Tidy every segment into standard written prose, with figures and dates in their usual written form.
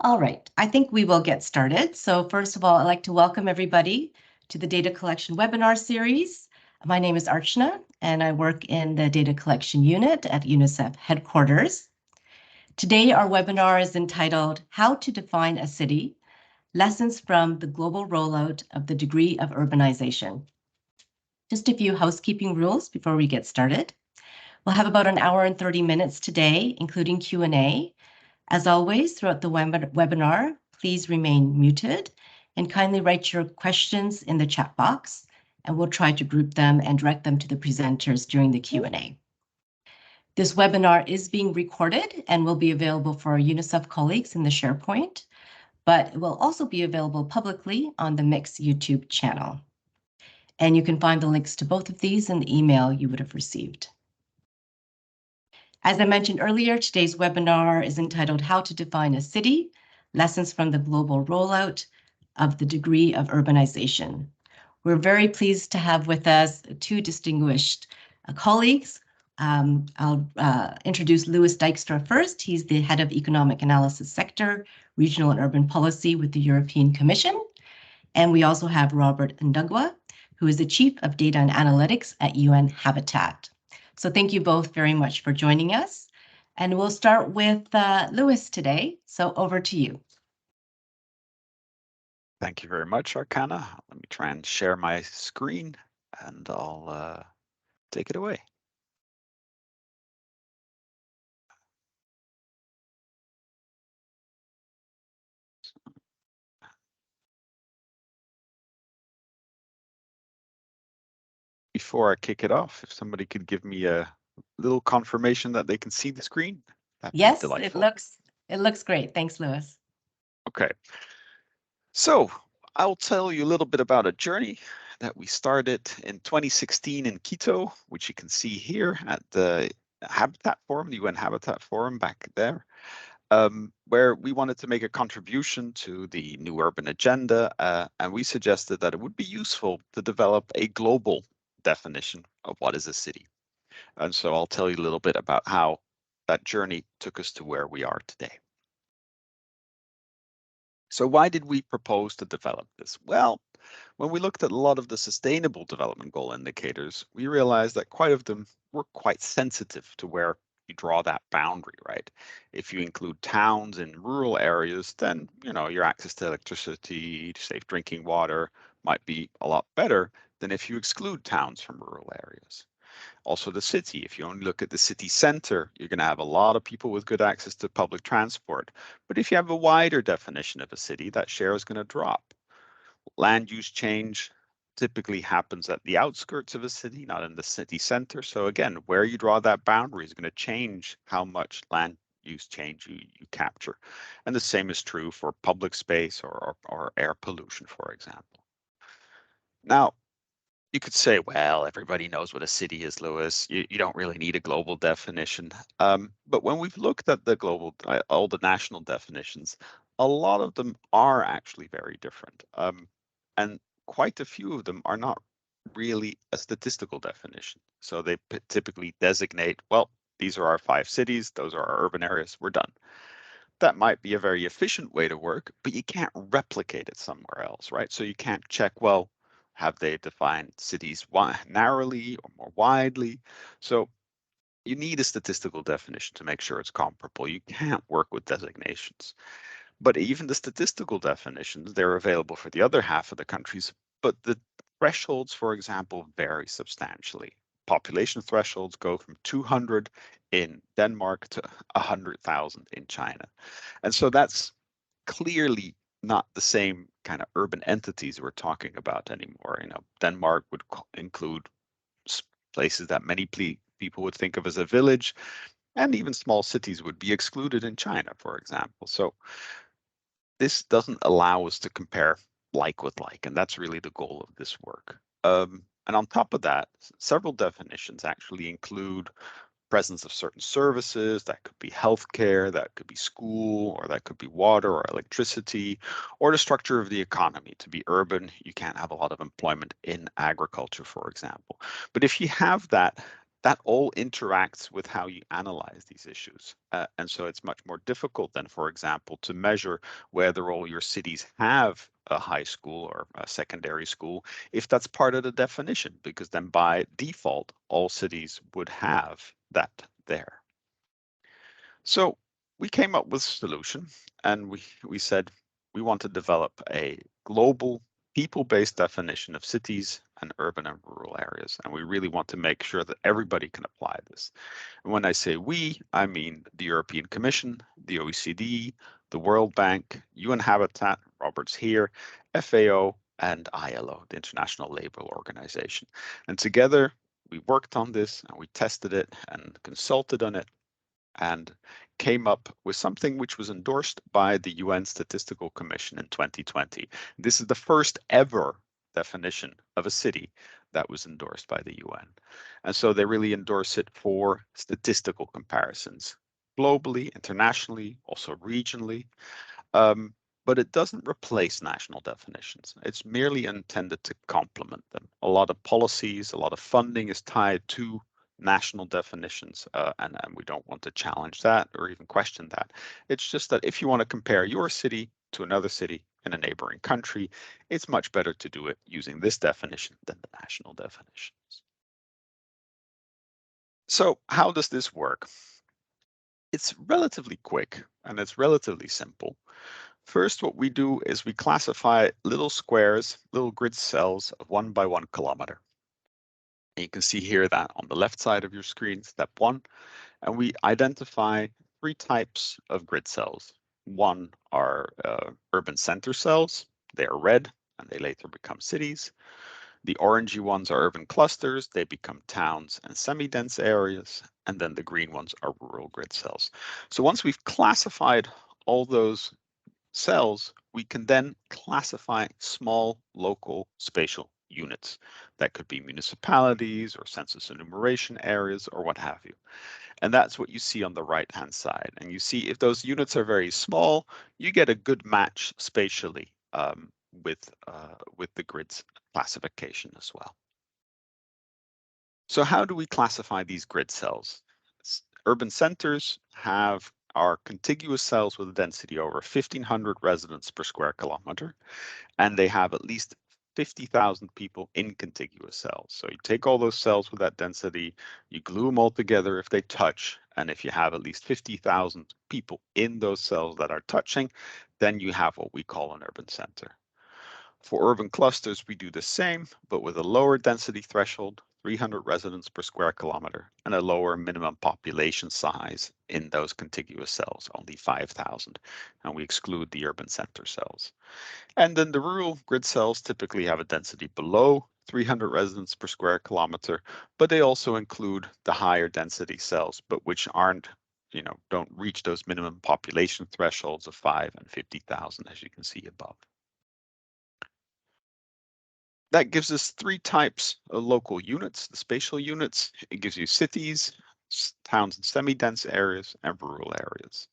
All right, I think we will get started. So first of all, I'd like to welcome everybody to the data collection webinar series. My name is Archana, and I work in the data collection unit at UNICEF headquarters. Today, our webinar is entitled How to Define a City, Lessons from the Global Rollout of the Degree of Urbanization. Just a few housekeeping rules before we get started. We'll have about an hour and 30 minutes today, including Q&A. As always, throughout the webinar, please remain muted and kindly write your questions in the chat box, and we'll try to group them and direct them to the presenters during the Q&A. This webinar is being recorded and will be available for our UNICEF colleagues in the SharePoint, but it will also be available publicly on the Mix YouTube channel. And you can find the links to both of these in the email you would have received. As I mentioned earlier, today's webinar is entitled How to Define a City, Lessons from the Global Rollout of the Degree of Urbanization. We're very pleased to have with us two distinguished colleagues. I'll introduce Louis Dijkstra first. He's the Head of Economic Analysis Sector, Regional and Urban Policy with the European Commission. And we also have Robert Ndugwa, who is the Chief of Data and Analytics at UN Habitat. So thank you both very much for joining us. And we'll start with Louis today. So over to you. Thank you very much, Archana. Let me try and share my screen and I'll take it away. Before I kick it off, if somebody could give me a little confirmation that they can see the screen, that'd be delightful. It looks great. Thanks, Louis. Okay. So I'll tell you a little bit about a journey that we started in 2016 in Quito, which you can see here at the Habitat Forum, the UN Habitat Forum back there, where we wanted to make a contribution to the new urban agenda, and we suggested that it would be useful to develop a global definition of what is a city. And so I'll tell you a little bit about how that journey took us to where we are today. So why did we propose to develop this? Well, when we looked at a lot of the sustainable development goal indicators, we realized that quite of them were quite sensitive to where you draw that boundary, right? If you include towns in rural areas, then your access to electricity, safe drinking water might be a lot better than if you exclude towns from rural areas. Also the city, if you only look at the city center, you're going to have a lot of people with good access to public transport. But if you have a wider definition of a city, that share is going to drop. Land use change typically happens at the outskirts of a city, not in the city center. So again, where you draw that boundary is going to change how much land use change you capture. And the same is true for public space or air pollution, for example. Now, you could say, well, everybody knows what a city is, Louis. You don't really need a global definition. But when we've looked at the global, all the national definitions, a lot of them are actually very different. And quite a few of them are not really a statistical definition. So they typically designate, well, these are our 5 cities, those are our urban areas, we're done. That might be a very efficient way to work, but you can't replicate it somewhere else, right? So you can't check, well, have they defined cities narrowly or more widely? So you need a statistical definition to make sure it's comparable. You can't work with designations. But even the statistical definitions, they're available for the other half of the countries, but the thresholds, for example, vary substantially. Population thresholds go from 200 in Denmark to 100,000 in China. And so that's clearly not the same kind of urban entities we're talking about anymore. Denmark would include places that many people would think of as a village, and even small cities would be excluded in China, for example. So this doesn't allow us to compare like with like, and that's really the goal of this work. And on top of that, several definitions actually include presence of certain services. That could be healthcare, that could be school, or that could be water or electricity, or the structure of the economy. To be urban, you can't have a lot of employment in agriculture, for example. But if you have that that all interacts with how you analyze these issues. And so it's much more difficult than, for example, to measure whether all your cities have a high school or a secondary school, if that's part of the definition, because then by default, all cities would have that there. So we came up with a solution, and we said we want to develop a global people-based definition of cities and urban and rural areas. And we really want to make sure that everybody can apply this. And when I say we, I mean the European Commission, the OECD, the World Bank, UN Habitat, Robert's here, FAO, and ILO, the International Labour Organization. And together we worked on this and we tested it and consulted on it and came up with something which was endorsed by the UN Statistical Commission in 2020. This is the first ever definition of a city that was endorsed by the UN. And so they really endorse it for statistical comparisons, globally, internationally, also regionally. But it doesn't replace national definitions. It's merely intended to complement them. A lot of policies, a lot of funding is tied to national definitions, and we don't want to challenge that or even question that. It's just that if you want to compare your city to another city in a neighboring country, it's much better to do it using this definition than the national definitions. So how does this work? It's relatively quick and it's relatively simple. First, what we do is we classify little squares, little grid cells of 1 by 1 kilometer. And you can see here that on the left side of your screen, step 1, and we identify 3 types of grid cells. One are urban center cells. They are red and they later become cities. The orangey ones are urban clusters. They become towns and semi-dense areas. And then the green ones are rural grid cells. So once we've classified all those cells, we can then classify small local spatial units. That could be municipalities or census enumeration areas or what have you. And that's what you see on the right-hand side. And you see if those units are very small, you get a good match spatially with the grid's classification as well. So how do we classify these grid cells? Urban centers are contiguous cells with a density over 1,500 residents per square kilometer, and they have at least 50,000 people in contiguous cells. So you take all those cells with that density, you glue them all together if they touch, and if you have at least 50,000 people in those cells that are touching, then you have what we call an urban center. For urban clusters, we do the same, but with a lower density threshold, 300 residents per square kilometer, and a lower minimum population size in those contiguous cells, only 5,000, and we exclude the urban center cells. And then the rural grid cells typically have a density below 300 residents per square kilometer, but they also include the higher density cells, but which don't reach those minimum population thresholds of 5 and 50,000, as you can see above. That gives us 3 types of local units, the spatial units. It gives you cities, towns and semi-dense areas, and rural areas.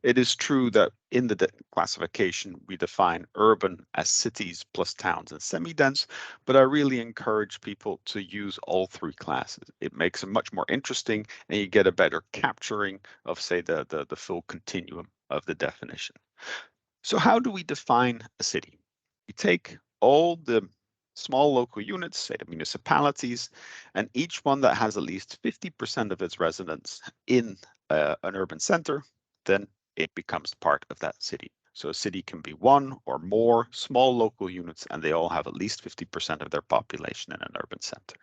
It is true that in the classification, we define urban as cities plus towns and semi-dense, but I really encourage people to use all 3 classes. It makes it much more interesting and you get a better capturing of, say, the full continuum of the definition. So how do we define a city? We take all the small local units, say the municipalities, and each one that has at least 50% of its residents in an urban center, then it becomes part of that city. So a city can be 1 or more small local units, and they all have at least 50% of their population in an urban center.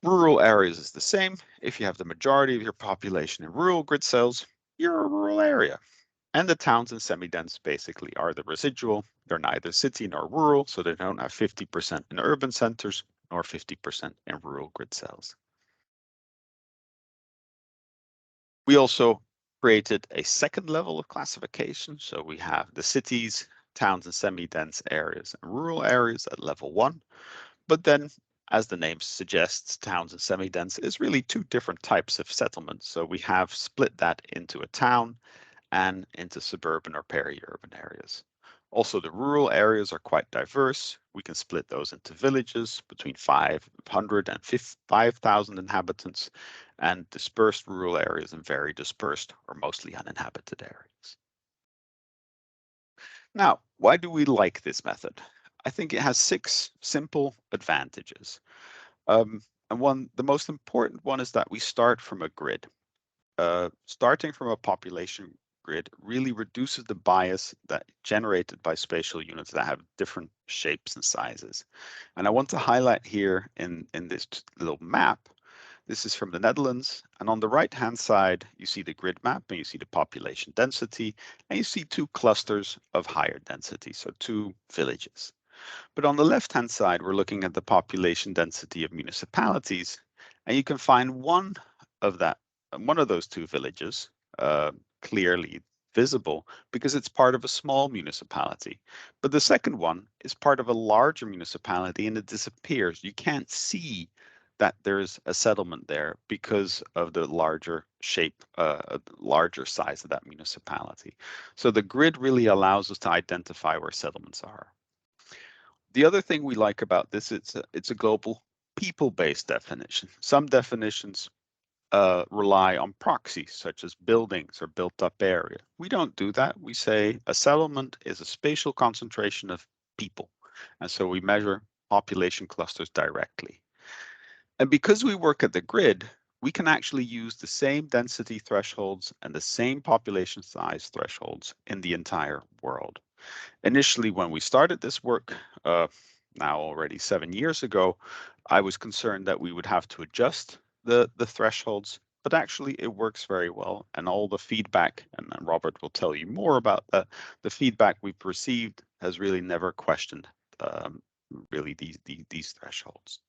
Rural areas is the same. If you have the majority of your population in rural grid cells, you're a rural area. And the towns and semi-dense basically are the residual. They're neither city nor rural, so they don't have 50% in urban centers nor 50% in rural grid cells. We also created a second level of classification. So we have the cities, towns and semi-dense areas and rural areas at level 1. But then, as the name suggests, towns and semi-dense is really 2 different types of settlements. So we have split that into a town and into suburban or peri-urban areas. Also, the rural areas are quite diverse. We can split those into villages between 500 and 5,000 inhabitants, and dispersed rural areas and very dispersed or mostly uninhabited areas. Now, why do we like this method? I think it has 6 simple advantages. And the most important one is that we start from a grid. Starting from a population grid really reduces the bias that generated by spatial units that have different shapes and sizes. And I want to highlight here in this little map, this is from the Netherlands, and on the right-hand side, you see the grid map, and you see the population density, and you see 2 clusters of higher density, so 2 villages. But on the left-hand side, we're looking at the population density of municipalities, and you can find one of those 2 villages clearly visible because it's part of a small municipality. But the second one is part of a larger municipality and it disappears. You can't see that there's a settlement there because of the larger shape, larger size of that municipality. So the grid really allows us to identify where settlements are. The other thing we like about this, it's a global people-based definition. Some definitions rely on proxies, such as buildings or built-up area. We don't do that. We say a settlement is a spatial concentration of people. And so we measure population clusters directly. And because we work at the grid, we can actually use the same density thresholds and the same population size thresholds in the entire world. Initially, when we started this work, now already 7 years ago, I was concerned that we would have to adjust the thresholds, but actually it works very well. And all the feedback, and Robert will tell you more about that, the feedback we've received has really never questioned really these thresholds.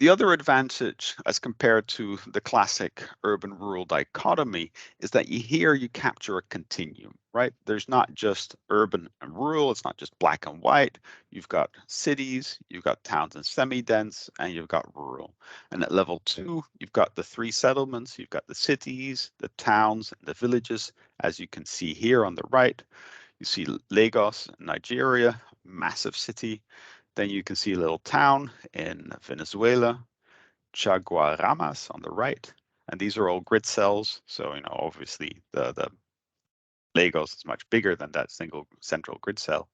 The other advantage as compared to the classic urban-rural dichotomy is that here you capture a continuum, right? There's not just urban and rural, it's not just black and white. You've got cities, you've got towns and semi-dense, and you've got rural. And at level 2, you've got the 3 settlements, you've got the cities, the towns, and the villages, as you can see here on the right. You see Lagos, Nigeria, massive city. Then you can see a little town in Venezuela, Chaguaramas on the right. And these are all grid cells. So, obviously the Lagos is much bigger than that single central grid cell.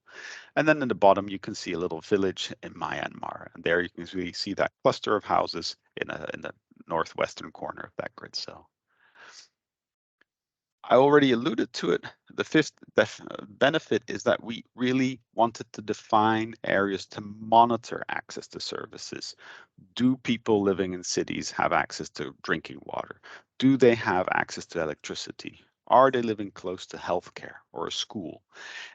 And then in the bottom, you can see a little village in Myanmar. And there you can really see that cluster of houses in the northwestern corner of that grid cell. I already alluded to it. The fifth benefit is that we really wanted to define areas to monitor access to services. Do people living in cities have access to drinking water? Do they have access to electricity? Are they living close to healthcare or a school?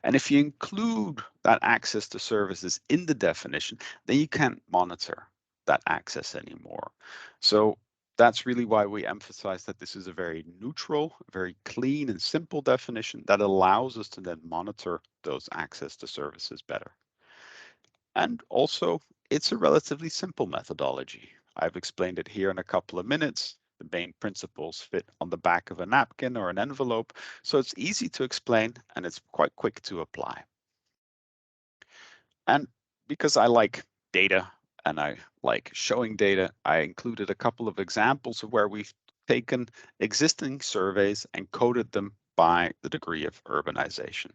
And if you include that access to services in the definition, then you can't monitor that access anymore. So that's really why we emphasize that this is a very neutral, very clean and simple definition that allows us to then monitor those access to services better. And also, it's a relatively simple methodology. I've explained it here in a couple of minutes. The main principles fit on the back of a napkin or an envelope, so it's easy to explain and it's quite quick to apply. And because I like data and I like showing data, I included a couple of examples of where we've taken existing surveys and coded them by the degree of urbanization.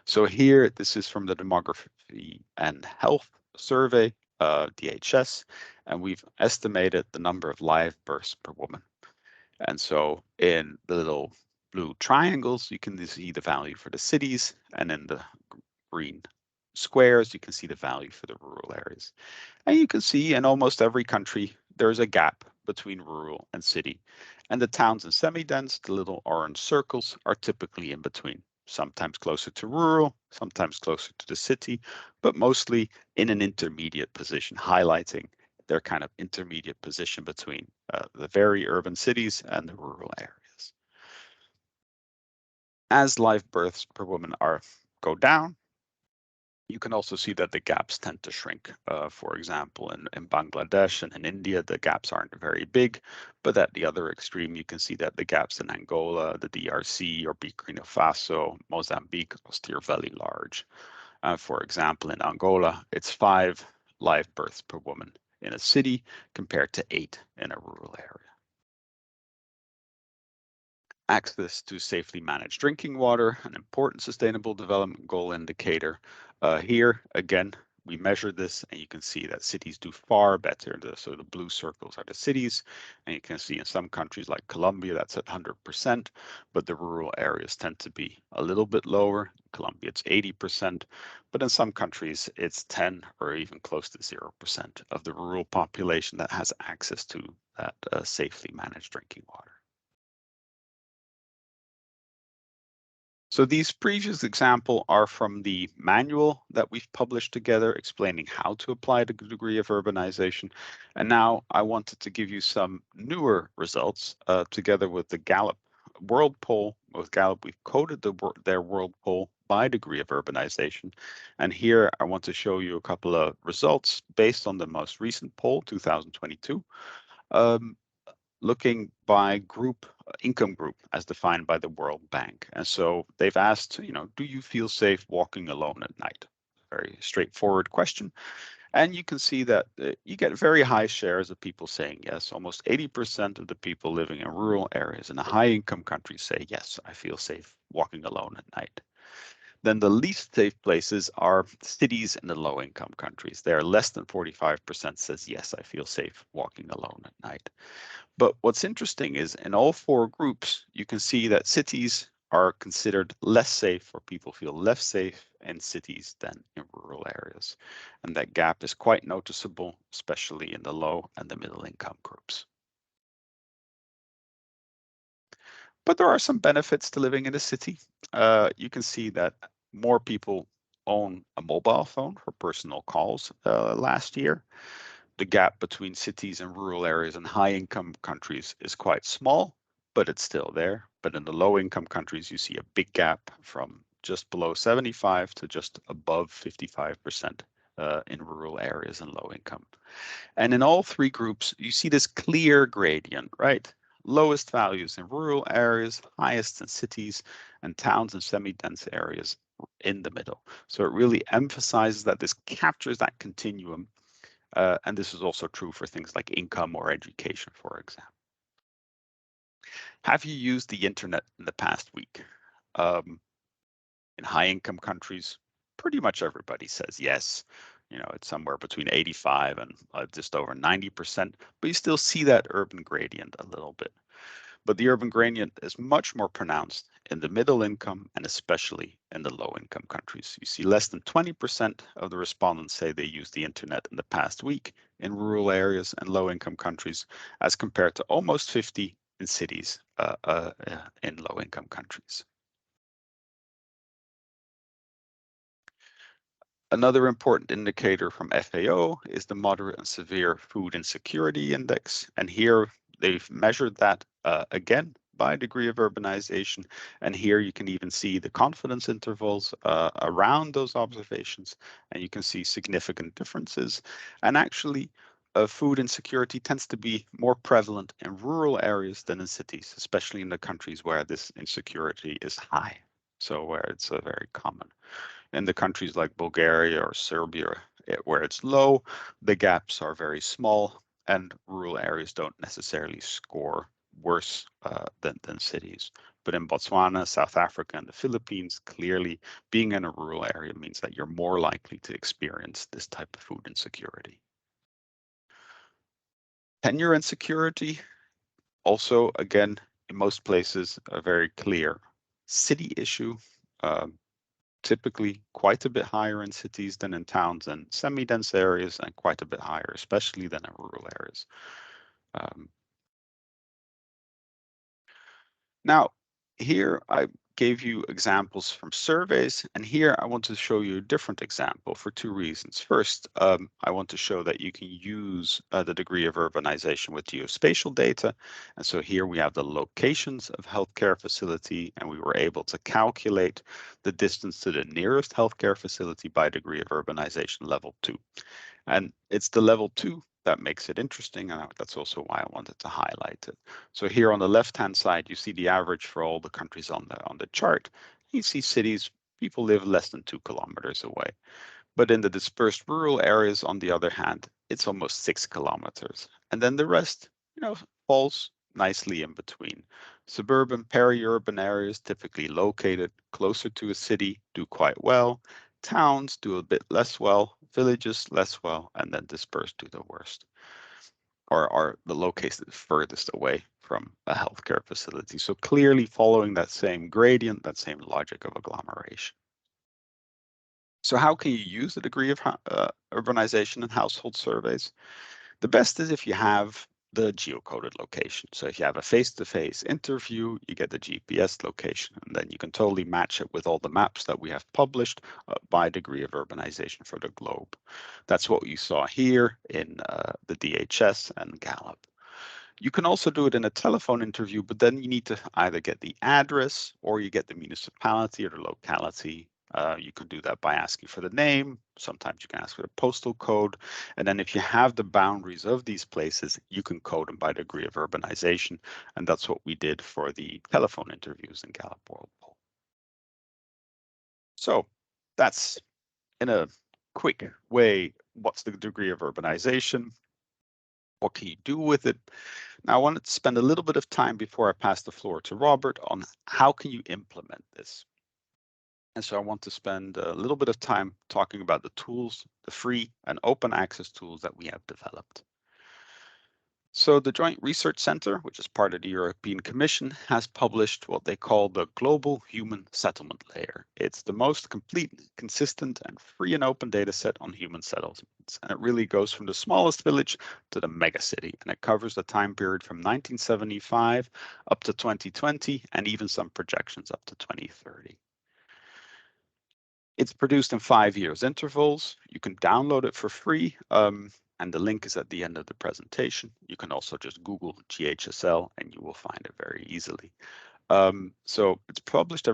So here, this is from the Demography and Health Survey, DHS, and we've estimated the number of live births per woman. And so in the little blue triangles, you can see the value for the cities, and in the green squares, you can see the value for the rural areas. And you can see in almost every country, there's a gap between rural and city. And the towns and semi-dense, the little orange circles, are typically in between, sometimes closer to rural, sometimes closer to the city, but mostly in an intermediate position, highlighting their kind of intermediate position between the very urban cities and the rural areas. As live births per woman go down, You can also see that the gaps tend to shrink. For example, in Bangladesh and in India, the gaps aren't very big, but at the other extreme, you can see that the gaps in Angola, the DRC, or Burkina Faso, Mozambique are still very large. For example, in Angola, it's 5 live births per woman in a city compared to 8 in a rural area. Access to safely managed drinking water, an important sustainable development goal indicator. Here, again, we measure this and you can see that cities do far better. So the blue circles are the cities, and you can see in some countries like Colombia, that's at 100%, but the rural areas tend to be a little bit lower. In Colombia, it's 80%, but in some countries, it's 10 or even close to 0% of the rural population that has access to that safely managed drinking water. So these previous examples are from the manual that we've published together explaining how to apply the degree of urbanization. And now I wanted to give you some newer results together with the Gallup World Poll. With Gallup, we've coded their World Poll by degree of urbanization. And here I want to show you a couple of results based on the most recent poll, 2022. Looking by group, income group, as defined by the World Bank. And so they've asked, do you feel safe walking alone at night? Very straightforward question. And you can see that you get very high shares of people saying yes. Almost 80% of the people living in rural areas in a high income country say, yes, I feel safe walking alone at night. Then the least safe places are cities in the low income countries. There, less than 45% says, yes, I feel safe walking alone at night. But what's interesting is in all 4 groups, you can see that cities are considered less safe, or people feel less safe in cities than in rural areas. And that gap is quite noticeable, especially in the low and the middle income groups. But there are some benefits to living in a city. You can see that more people own a mobile phone for personal calls last year. The gap between cities and rural areas and high income countries is quite small, but it's still there. But in the low income countries, you see a big gap from just below 75 to just above 55% in rural areas and low income. And in all 3 groups, you see this clear gradient, right? Lowest values in rural areas, highest in cities and towns and semi-dense areas in the middle. So it really emphasizes that this captures that continuum. And this is also true for things like income or education, for example. Have you used the internet in the past week? In high income countries, pretty much everybody says yes. It's somewhere between 85 and just over 90%, but you still see that urban gradient a little bit. But the urban gradient is much more pronounced in the middle income and especially in the low income countries. You see less than 20% of the respondents say they used the internet in the past week in rural areas and low income countries, as compared to almost 50 in cities in low income countries. Another important indicator from FAO is the Moderate and Severe Food Insecurity Index. And here they've measured that again by degree of urbanization. And here you can even see the confidence intervals around those observations. And you can see significant differences. And actually, food insecurity tends to be more prevalent in rural areas than in cities, especially in the countries where this insecurity is high. So where it's very common. In the countries like Bulgaria or Serbia, where it's low, the gaps are very small, and rural areas don't necessarily score worse than cities. But in Botswana, South Africa, and the Philippines, clearly being in a rural area means that you're more likely to experience this type of food insecurity. Tenure insecurity, also, again, in most places, a very clear city issue. Typically quite a bit higher in cities than in towns and semi-dense areas, and quite a bit higher, especially than in rural areas. Now, here I gave you examples from surveys, and here I want to show you a different example for two reasons. First, I want to show that you can use the degree of urbanization with geospatial data. And so here we have the locations of healthcare facility, and we were able to calculate the distance to the nearest healthcare facility by degree of urbanization level 2. And it's the level 2 that makes it interesting, and that's also why I wanted to highlight it. So here on the left-hand side, you see the average for all the countries on the chart. You see cities, people live less than 2 kilometers away. But in the dispersed rural areas, on the other hand, it's almost 6 kilometers. And then the rest, falls nicely in between. Suburban, peri-urban areas, typically located closer to a city, do quite well. Towns do a bit less well, villages less well, and then dispersed do the worst, or are the located furthest away from a healthcare facility. So clearly following that same gradient, that same logic of agglomeration. So how can you use the degree of urbanization in household surveys? The best is if you have the geocoded location. So if you have a face-to-face interview, you get the GPS location, and then you can totally match it with all the maps that we have published by degree of urbanization for the globe. That's what you saw here in the DHS and Gallup. You can also do it in a telephone interview, but then you need to either get the address or you get the municipality or the locality. You can do that by asking for the name. Sometimes you can ask for the postal code. And then if you have the boundaries of these places, you can code them by degree of urbanization. And that's what we did for the telephone interviews in Gallup World Poll. So that's, in a quick way, what's the degree of urbanization? What can you do with it? Now, I wanted to spend a little bit of time before I pass the floor to Robert on how can you implement this. And so I want to spend a little bit of time talking about the tools, the free and open access tools that we have developed. So the Joint Research Center, which is part of the European Commission, has published what they call the Global Human Settlement Layer. It's the most complete, consistent, and free and open data set on human settlements. And it really goes from the smallest village to the megacity. And it covers the time period from 1975 up to 2020, and even some projections up to 2030. It's produced in 5 years intervals. You can download it for free. And the link is at the end of the presentation. You can also just Google GHSL and you will find it very easily. So it's published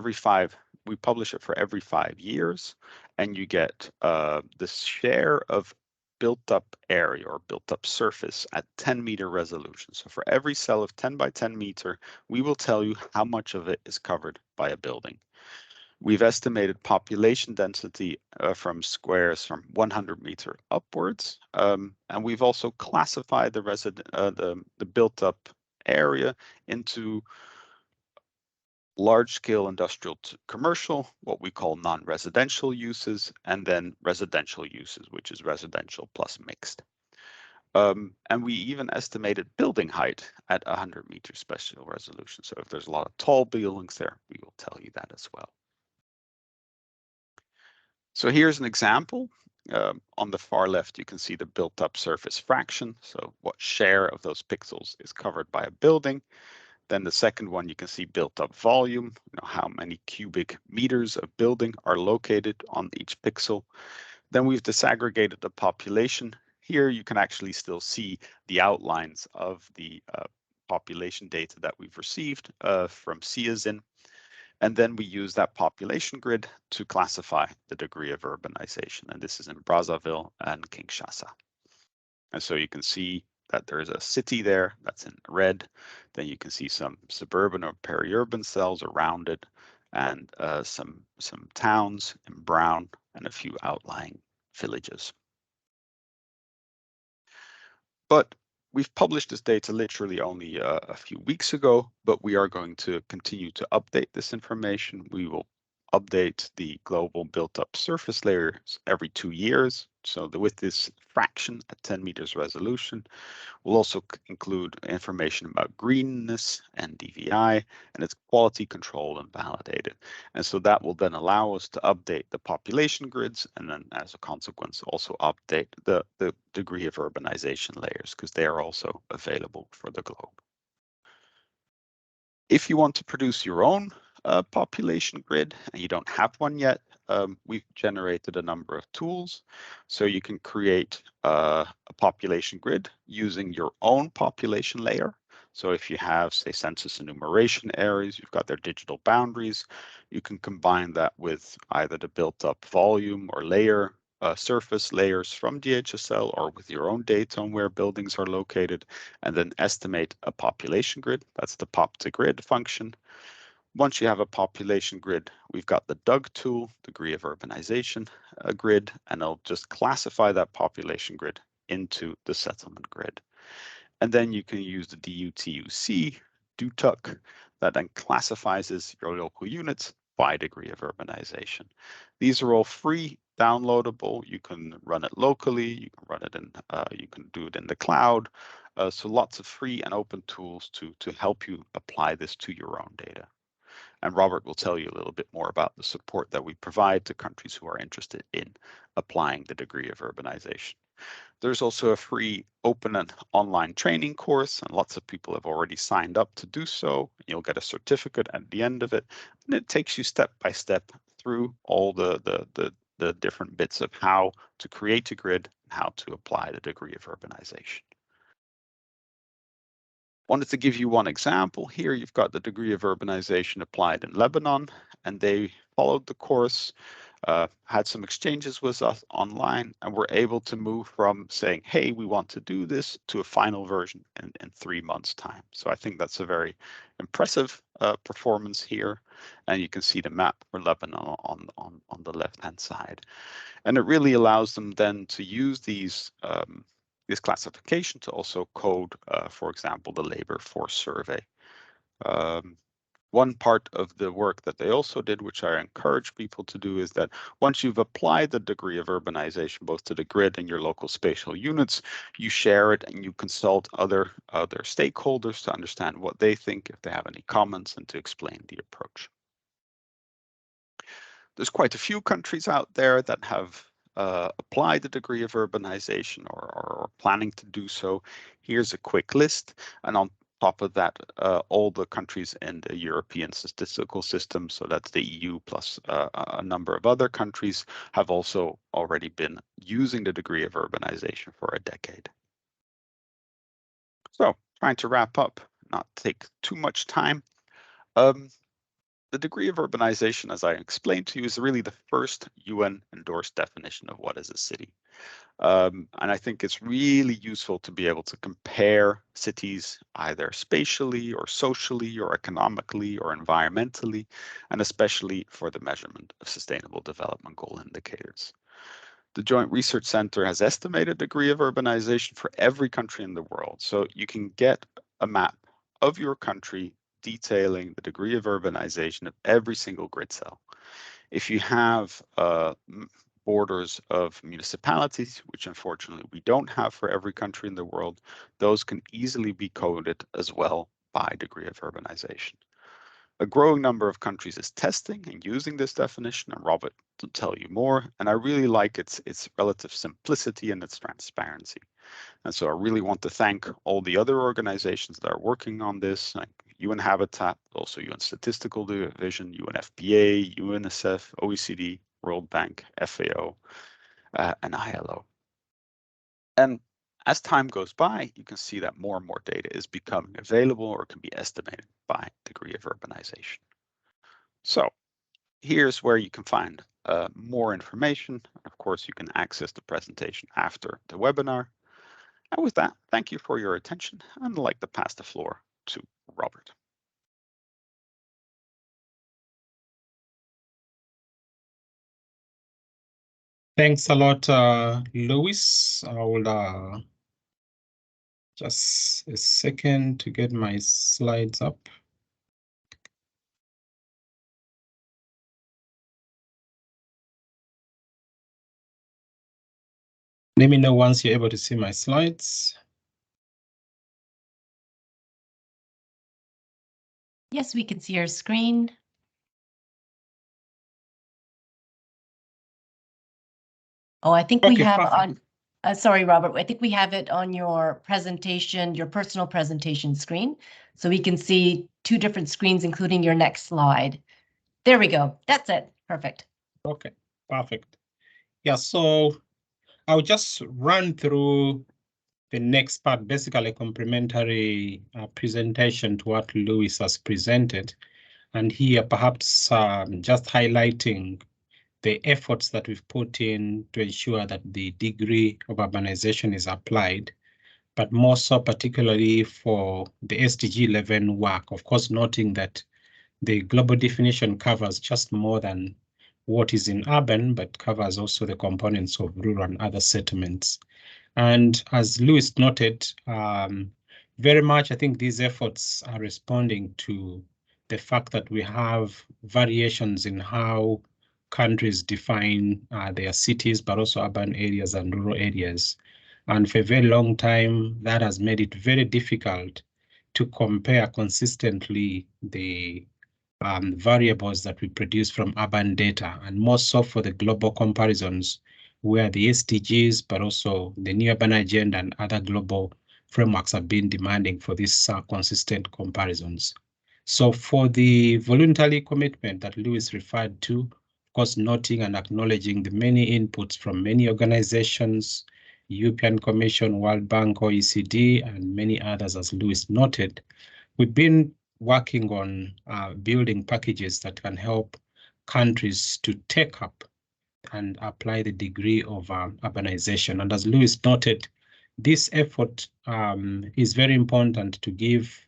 we publish it for every 5 years, and you get the share of built up area or built up surface at 10-meter resolution. So for every cell of 10 by 10 meter, we will tell you how much of it is covered by a building. We've estimated population density from squares from 100 meter upwards, and we've also classified the built-up area into large-scale industrial to commercial, what we call non-residential uses, and then residential uses, which is residential plus mixed. And we even estimated building height at 100 meter spatial resolution. So if there's a lot of tall buildings there, we will tell you that as well. So here's an example. On the far left, you can see the built-up surface fraction. So what share of those pixels is covered by a building. Then the second one, you can see built-up volume, how many cubic meters of building are located on each pixel. Then we've disaggregated the population. Here you can actually still see the outlines of the population data that we've received from CIASIN. And then we use that population grid to classify the degree of urbanization. And this is in Brazzaville and Kinshasa. And so you can see that there's a city there that's in red. Then you can see some suburban or peri-urban cells around it, and some towns in brown and a few outlying villages. But we've published this data literally only a few weeks ago, but we are going to continue to update this information. We will update the global built-up surface layers every 2 years. So with this fraction at 10 meters resolution, we'll also include information about greenness and DVI, and it's quality controlled and validated. And so that will then allow us to update the population grids, and then as a consequence, also update the degree of urbanization layers, because they are also available for the globe. If you want to produce your own a population grid and you don't have one yet, we've generated a number of tools. So you can create a population grid using your own population layer. So if you have, say, census enumeration areas, you've got their digital boundaries, you can combine that with either the built-up volume or layer surface layers from DHSL or with your own data on where buildings are located, and then estimate a population grid. That's the pop to grid function. Once you have a population grid, we've got the DUG tool, Degree of Urbanization grid, and it'll just classify that population grid into the settlement grid. And then you can use the DUTUC, DUTUC, that then classifies your local units by degree of urbanization. These are all free, downloadable. You can run it locally. You can run it in. You can do it in the cloud. So lots of free and open tools to help you apply this to your own data. And Robert will tell you a little bit more about the support that we provide to countries who are interested in applying the degree of urbanization. There's also a free open and online training course, and lots of people have already signed up to do so. You'll get a certificate at the end of it, and it takes you step by step through all the different bits of how to create a grid and how to apply the degree of urbanization. Wanted to give you one example. Here you've got the degree of urbanization applied in Lebanon, and they followed the course, had some exchanges with us online, and were able to move from saying, hey, we want to do this, to a final version in 3 months' time. So I think that's a very impressive performance here. And you can see the map for Lebanon on the left-hand side. And it really allows them then to use these this classification to also code, for example, the labor force survey. One part of the work that they also did, which I encourage people to do, is that once you've applied the degree of urbanization both to the grid and your local spatial units, you share it and you consult other stakeholders to understand what they think, if they have any comments, and to explain the approach. There's quite a few countries out there that have applied the degree of urbanization or planning to do so. Here's a quick list, and on top of that, all the countries in the European statistical system, so that's the EU plus a number of other countries, have also already been using the degree of urbanization for a decade. So, trying to wrap up, not take too much time. The degree of urbanization, as I explained to you, is really the first UN endorsed definition of what is a city. And I think it's really useful to be able to compare cities either spatially or socially or economically or environmentally, and especially for the measurement of sustainable development goal indicators. The Joint Research Center has estimated degree of urbanization for every country in the world. So you can get a map of your country detailing the degree of urbanization of every single grid cell. If you have borders of municipalities, which unfortunately we don't have for every country in the world, those can easily be coded as well by degree of urbanization. A growing number of countries is testing and using this definition, and Robert will tell you more. And I really like its relative simplicity and its transparency. And so I really want to thank all the other organizations that are working on this, like UN Habitat, also UN Statistical Division, UNFPA, UNICEF, OECD, World Bank, FAO, and ILO. And as time goes by, you can see that more and more data is becoming available or can be estimated by degree of urbanization. So here's where you can find more information. Of course, you can access the presentation after the webinar. And with that, thank you for your attention, and I'd like to pass the floor to Robert. Thanks a lot, Louis. I will just a second to get my slides up. Let me know once you're able to see my slides. Yes, we can see your screen. Oh, I think we have on, sorry, Robert, I think we have it on your presentation, your personal presentation screen. So we can see two different screens, including your next slide. There we go. That's it. Perfect. Okay, perfect. Yeah, so I'll just run through the next part, basically a complementary presentation to what Lewis has presented. And here perhaps just highlighting the efforts that we've put in to ensure that the degree of urbanization is applied, but more so particularly for the SDG 11 work, of course, noting that the global definition covers just more than what is in urban, but covers also the components of rural and other settlements. And as Lewis noted, very much I think these efforts are responding to the fact that we have variations in how countries define their cities, but also urban areas and rural areas. And for a very long time, that has made it very difficult to compare consistently the variables that we produce from urban data, and more so for the global comparisons where the SDGs, but also the New Urban Agenda and other global frameworks have been demanding for these consistent comparisons. So for the voluntary commitment that Lewis referred to, of course, noting and acknowledging the many inputs from many organizations, European Commission, World Bank, OECD, and many others, as Lewis noted, we've been working on building packages that can help countries to take up and apply the degree of urbanization. And as Lewis noted, this effort is very important to give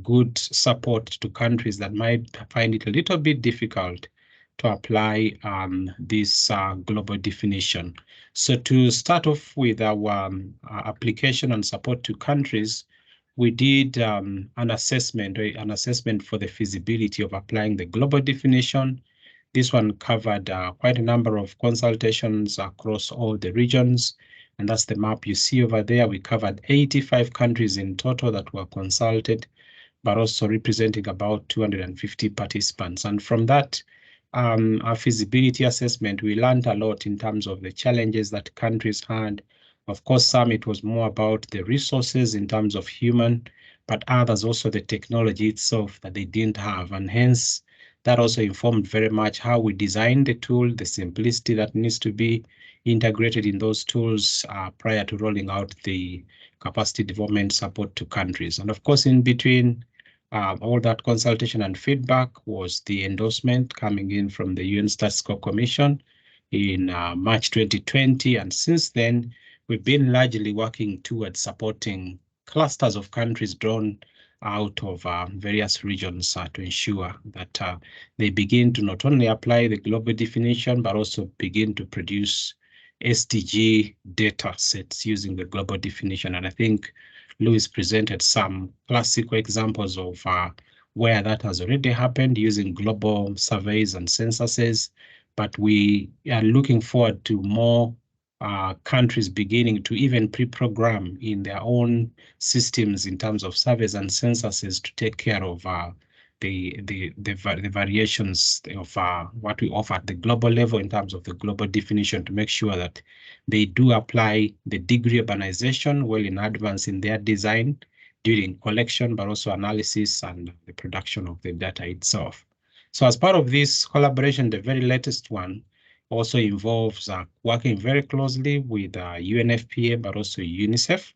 good support to countries that might find it a little bit difficult to apply this global definition. So to start off with our application and support to countries, we did an assessment for the feasibility of applying the global definition. This one covered quite a number of consultations across all the regions, and that's the map you see over there. We covered 85 countries in total that were consulted, but also representing about 250 participants. And from that, our feasibility assessment, we learned a lot in terms of the challenges that countries had. Of course, some it was more about the resources in terms of human, but others also the technology itself that they didn't have. And hence, that also informed very much how we design the tool, the simplicity that needs to be integrated in those tools prior to rolling out the capacity development support to countries. And of course, in between all that consultation and feedback was the endorsement coming in from the UN Statistical Commission in March 2020. And since then, we've been largely working towards supporting clusters of countries drawn out of various regions to ensure that they begin to not only apply the global definition, but also begin to produce SDG data sets using the global definition. And I think Lewis presented some classical examples of where that has already happened using global surveys and censuses, but we are looking forward to more countries beginning to even pre-program in their own systems in terms of surveys and censuses to take care of the variations of what we offer at the global level in terms of the global definition, to make sure that they do apply the degree of urbanization well in advance in their design during collection, but also analysis and the production of the data itself. So as part of this collaboration, the very latest one also involves working very closely with UNFPA, but also UNICEF.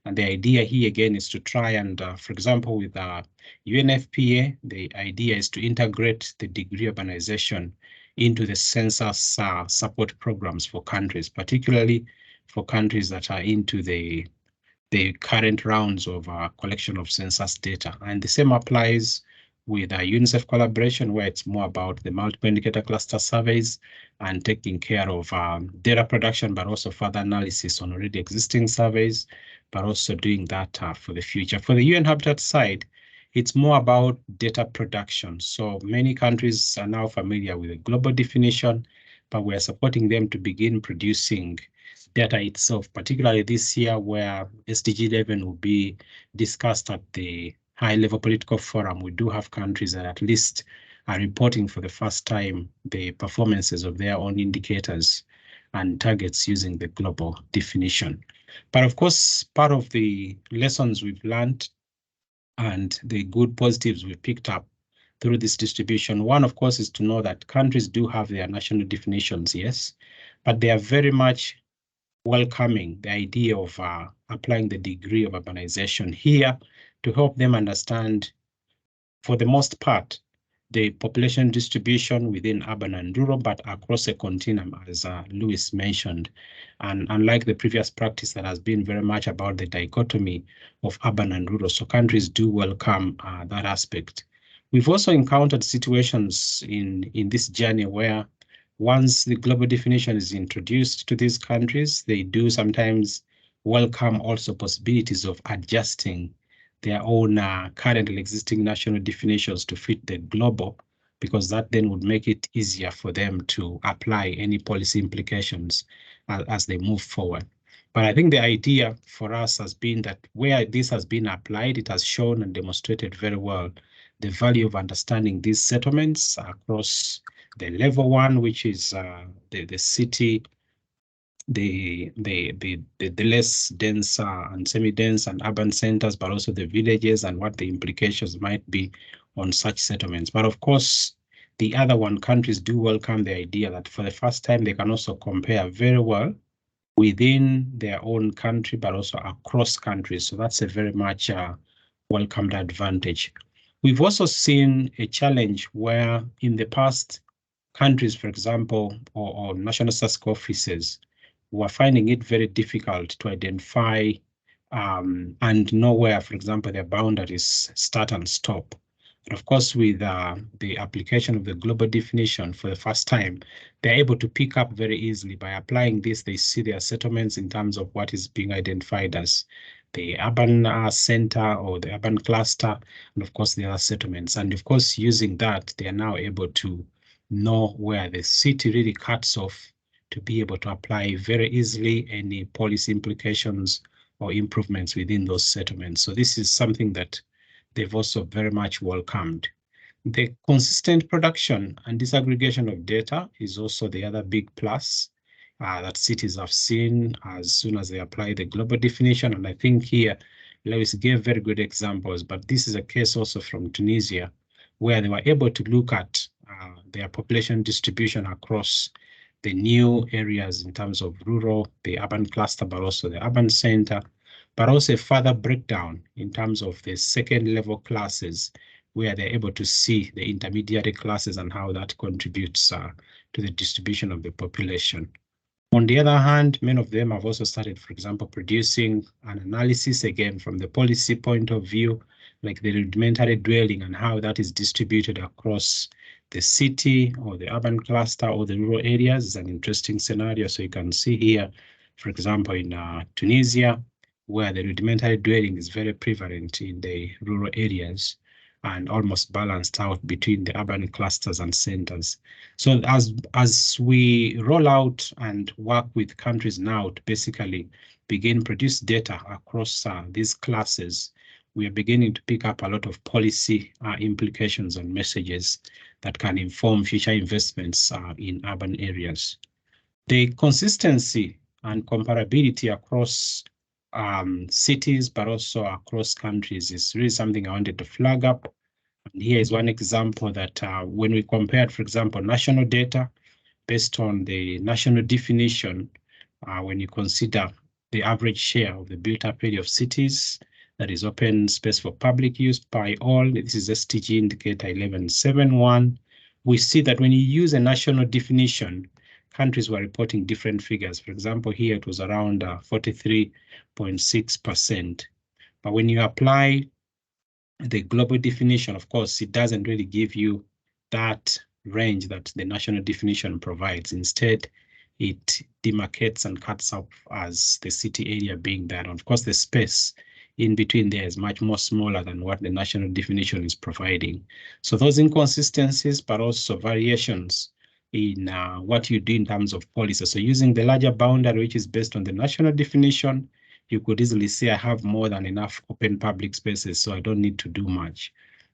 And the idea here again is to try and, for example, with UNFPA, the idea is to integrate the degree of urbanization into the census support programs for countries, particularly for countries that are into the current rounds of collection of census data. And the same applies with UNICEF collaboration, where it's more about the multiple indicator cluster surveys and taking care of data production, but also further analysis on already existing surveys, but also doing that for the future. For the UN Habitat side, it's more about data production. So many countries are now familiar with the global definition, but we're supporting them to begin producing data itself, particularly this year where SDG 11 will be discussed at the high-level political forum. We do have countries that at least are reporting for the first time the performances of their own indicators and targets using the global definition. But of course, part of the lessons we've learned and the good positives we picked up through this distribution. One, of course, is to know that countries do have their national definitions, yes, but they are very much welcoming the idea of applying the degree of urbanization here to help them understand, for the most part, the population distribution within urban and rural, but across a continuum, as Louis mentioned. And unlike the previous practice that has been very much about the dichotomy of urban and rural, so countries do welcome that aspect. We've also encountered situations in this journey where once the global definition is introduced to these countries, they do sometimes welcome also possibilities of adjusting their own currently existing national definitions to fit the global, because that then would make it easier for them to apply any policy implications as they move forward. But I think the idea for us has been that where this has been applied, it has shown and demonstrated very well the value of understanding these settlements across the level one, which is the city, the less dense and semi-dense and urban centers, but also the villages and what the implications might be on such settlements. But of course, the other one, countries do welcome the idea that for the first time, they can also compare very well within their own country, but also across countries. So that's a very much welcomed advantage. We've also seen a challenge where in the past, countries, for example, or national statistical offices were finding it very difficult to identify and know where, for example, their boundaries start and stop. And of course, with the application of the global definition for the first time, they're able to pick up very easily. By applying this, they see their settlements in terms of what is being identified as the urban center or the urban cluster, and of course, the other settlements. And of course, using that, they are now able to know where the city really cuts off to be able to apply very easily any policy implications or improvements within those settlements. So this is something that they've also very much welcomed. The consistent production and disaggregation of data is also the other big plus that cities have seen as soon as they apply the global definition. And I think here, Lewis gave very good examples, but this is a case also from Tunisia, where they were able to look at their population distribution across the new areas in terms of rural, the urban cluster, but also the urban center, but also a further breakdown in terms of the second level classes, where they're able to see the intermediary classes and how that contributes to the distribution of the population. On the other hand, many of them have also started, for example, producing an analysis, again, from the policy point of view, like the rudimentary dwelling and how that is distributed across the city or the urban cluster or the rural areas is an interesting scenario. So you can see here, for example, in Tunisia, where the rudimentary dwelling is very prevalent in the rural areas and almost balanced out between the urban clusters and centers. So as we roll out and work with countries now to basically begin produce data across these classes, we are beginning to pick up a lot of policy implications and messages that can inform future investments in urban areas. The consistency and comparability across cities, but also across countries is really something I wanted to flag up. And here is one example that when we compared, for example, national data based on the national definition, when you consider the average share of the built-up area of cities, that is open space for public use by all, this is SDG indicator 1171, we see that when you use a national definition, countries were reporting different figures. For example, here it was around 43.6%. But when you apply the global definition, of course, it doesn't really give you that range that the national definition provides. Instead, it demarcates and cuts up as the city area being there. And of course, the space in between there is much more smaller than what the national definition is providing. So those inconsistencies, but also variations in what you do in terms of policy. So using the larger boundary, which is based on the national definition, you could easily say I have more than enough open public spaces, so I don't need to do much.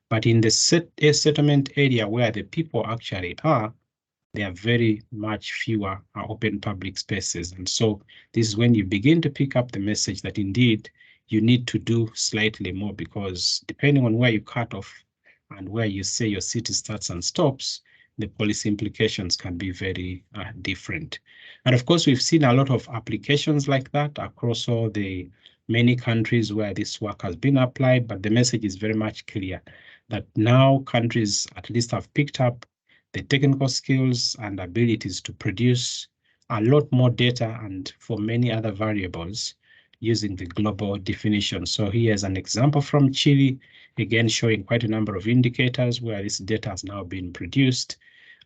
But in the settlement area where the people actually are, there are very much fewer open public spaces. And so this is when you begin to pick up the message that indeed you need to do slightly more, because depending on where you cut off and where you say your city starts and stops, the policy implications can be very different. And of course, we've seen a lot of applications like that across all the many countries where this work has been applied, but the message is very much clear that now countries at least have picked up the technical skills and abilities to produce a lot more data and for many other variables using the global definition. So here's an example from Chile, again showing quite a number of indicators where this data has now been produced.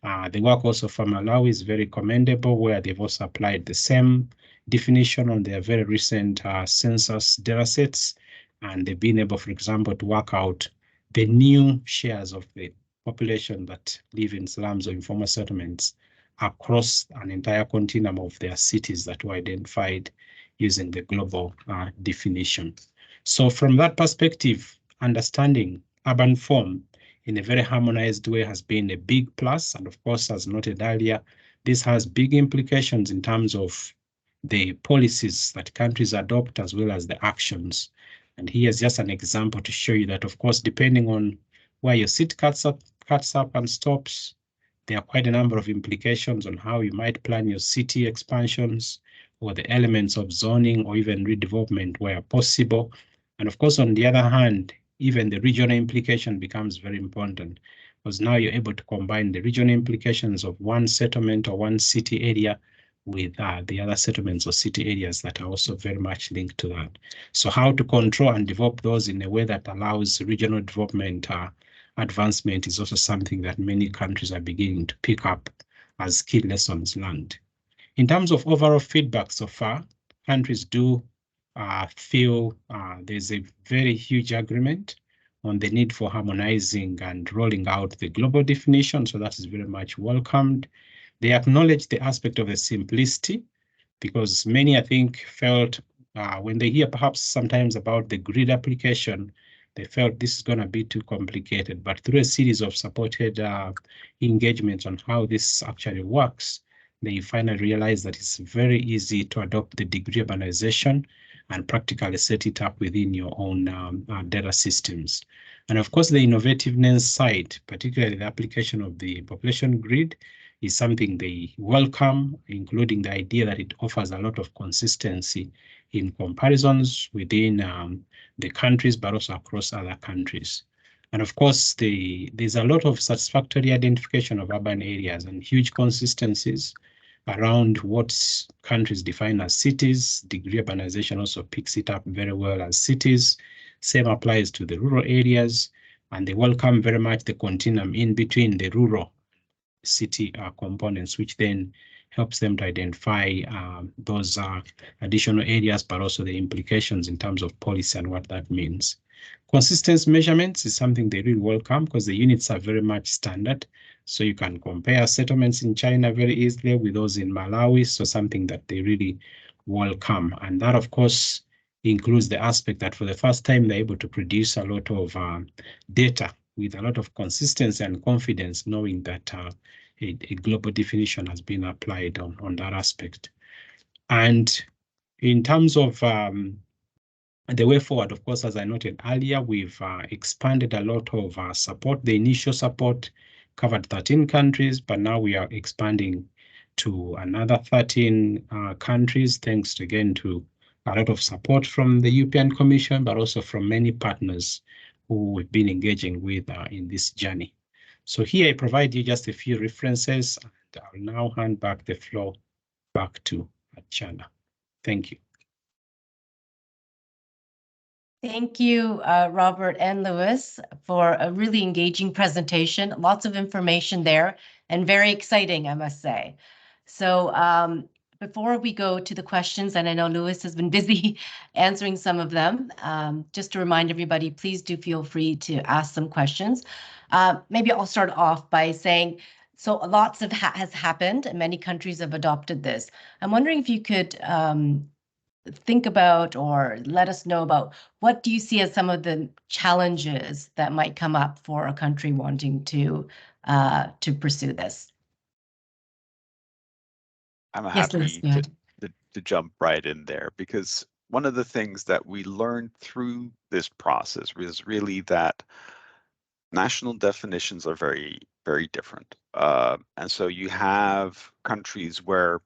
The work also from Malawi is very commendable, where they've also applied the same definition on their very recent census data sets. And they've been able, for example, to work out the new shares of the population that live in slums or informal settlements across an entire continuum of their cities that were identified using the global definition. So from that perspective, understanding urban form in a very harmonized way has been a big plus. And of course, as noted earlier, this has big implications in terms of the policies that countries adopt as well as the actions. And here's just an example to show you that, of course, depending on where your city cuts up and stops, there are quite a number of implications on how you might plan your city expansions or the elements of zoning or even redevelopment where possible. And of course, on the other hand, even the regional implication becomes very important, because now you're able to combine the regional implications of one settlement or one city area with the other settlements or city areas that are also very much linked to that. So how to control and develop those in a way that allows regional development advancement is also something that many countries are beginning to pick up as key lessons learned. In terms of overall feedback so far, countries do feel there's a very huge agreement on the need for harmonizing and rolling out the global definition, so that is very much welcomed. They acknowledge the aspect of the simplicity, because many, I think, felt when they hear perhaps sometimes about the grid application, they felt this is going to be too complicated. But through a series of supported engagements on how this actually works, they finally realize that it's very easy to adopt the degree of urbanization and practically set it up within your own data systems. And of course, the innovativeness side, particularly the application of the population grid, is something they welcome, including the idea that it offers a lot of consistency in comparisons within the countries, but also across other countries. And of course, there's a lot of satisfactory identification of urban areas and huge consistencies around what countries define as cities. Degree urbanization also picks it up very well as cities. Same applies to the rural areas, and they welcome very much the continuum in between the rural city components, which then helps them to identify those additional areas, but also the implications in terms of policy and what that means. Consistency measurements is something they really welcome, because the units are very much standard. So you can compare settlements in China very easily with those in Malawi. So something that they really welcome. And that, of course, includes the aspect that for the first time, they're able to produce a lot of data with a lot of consistency and confidence, knowing that a global definition has been applied on that aspect. And in terms of the way forward, of course, as I noted earlier, we've expanded a lot of support. The initial support covered 13 countries, but now we are expanding to another 13 countries, thanks again to a lot of support from the European Commission, but also from many partners who we've been engaging with in this journey. So here I provide you just a few references, and I'll now hand back the floor back to Archana. Thank you. Thank you, Robert and Lewis, for a really engaging presentation. Lots of information there and very exciting, I must say. So before we go to the questions, and I know Lewis has been busy answering some of them, just to remind everybody, please do feel free to ask some questions. Maybe I'll start off by saying, so lots of has happened and many countries have adopted this. I'm wondering if you could think about or let us know about what do you see as some of the challenges that might come up for a country wanting to pursue this. I'm Yes, happy Lewis, to jump right in there, because one of the things that we learned through this process was really that national definitions are very, very different. And so you have countries where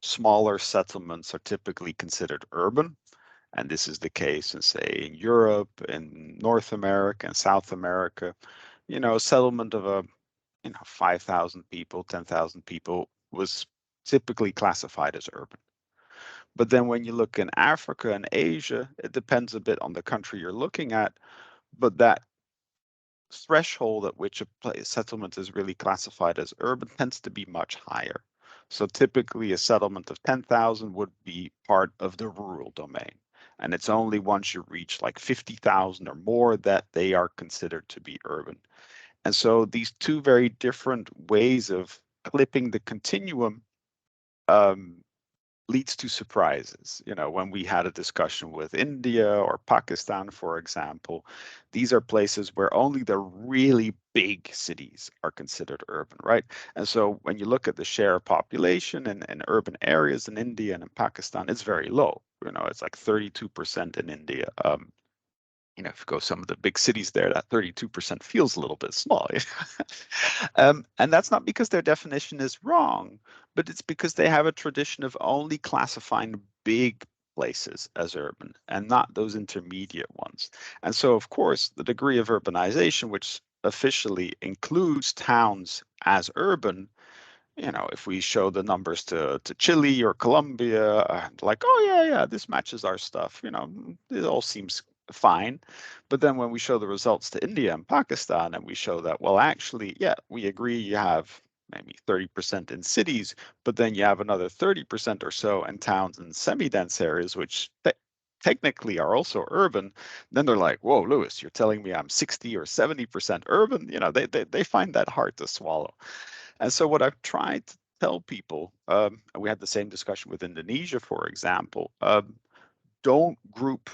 smaller settlements are typically considered urban. And this is the case in, say, in Europe, in North America, and South America. You know, a settlement of 5,000 people, 10,000 people was typically classified as urban. But then when you look in Africa and Asia, it depends a bit on the country you're looking at, but that threshold at which a settlement is really classified as urban tends to be much higher. So typically a settlement of 10,000 would be part of the rural domain. And it's only once you reach like 50,000 or more that they are considered to be urban. And so these two very different ways of clipping the continuum leads to surprises. You know, when we had a discussion with India or Pakistan, for example, these are places where only the really big cities are considered urban, right? And so when you look at the share of population in urban areas in India and in Pakistan, it's very low. You know, it's like 32% in India. You know, if you go some of the big cities there, that 32% feels a little bit small. And that's not because their definition is wrong, but it's because they have a tradition of only classifying big places as urban and not those intermediate ones. And so, of course, the degree of urbanization, which officially includes towns as urban, you know, if we show the numbers to Chile or Colombia, like, oh yeah, this matches our stuff, you know, it all seems fine. But then when we show the results to India and Pakistan and we show that, well, actually, yeah, we agree you have maybe 30% in cities, but then you have another 30% or so in towns and semi-dense areas, which technically are also urban, then they're like, whoa, Lewis, you're telling me I'm 60 or 70% urban? You know, they find that hard to swallow. And so what I've tried to tell people, and we had the same discussion with Indonesia, for example, don't group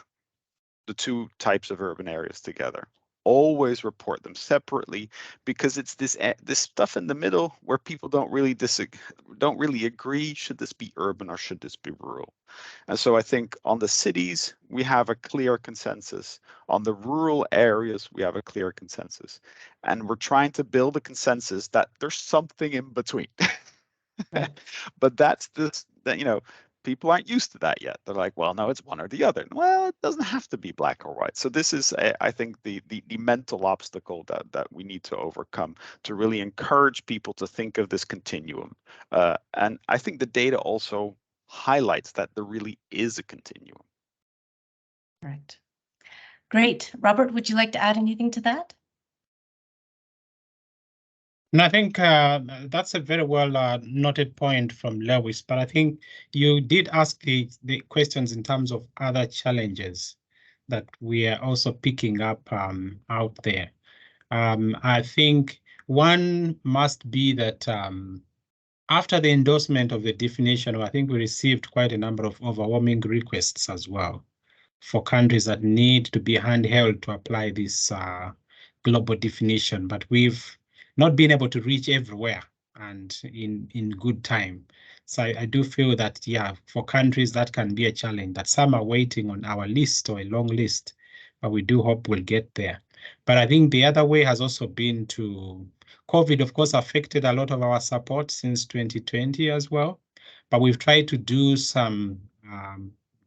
the two types of urban areas together. Always report them separately, because it's this stuff in the middle where people don't really agree. Should this be urban or should this be rural? And so I think on the cities, we have a clear consensus. On the rural areas, we have a clear consensus. And we're trying to build a consensus that there's something in between. Right. But that's that, you know, people aren't used to that yet. They're like, well, no, it's one or the other. Well, it doesn't have to be black or white. So this is, I think, the mental obstacle that we need to overcome to really encourage people to think of this continuum. And I think the data also highlights that there really is a continuum. Correct. Great. Robert, would you like to add anything to that? And I think that's a very well noted point from Lewis, but I think you did ask the questions in terms of other challenges that we are also picking up out there. I think one must be that after the endorsement of the definition, I think we received quite a number of overwhelming requests as well for countries that need to be handheld to apply this global definition, but we've not been able to reach everywhere and in good time. So I do feel that, yeah, for countries that can be a challenge, that some are waiting on our list or a long list, but we do hope we'll get there. But I think the other way has also been to COVID, of course, affected a lot of our support since 2020 as well. But we've tried to do some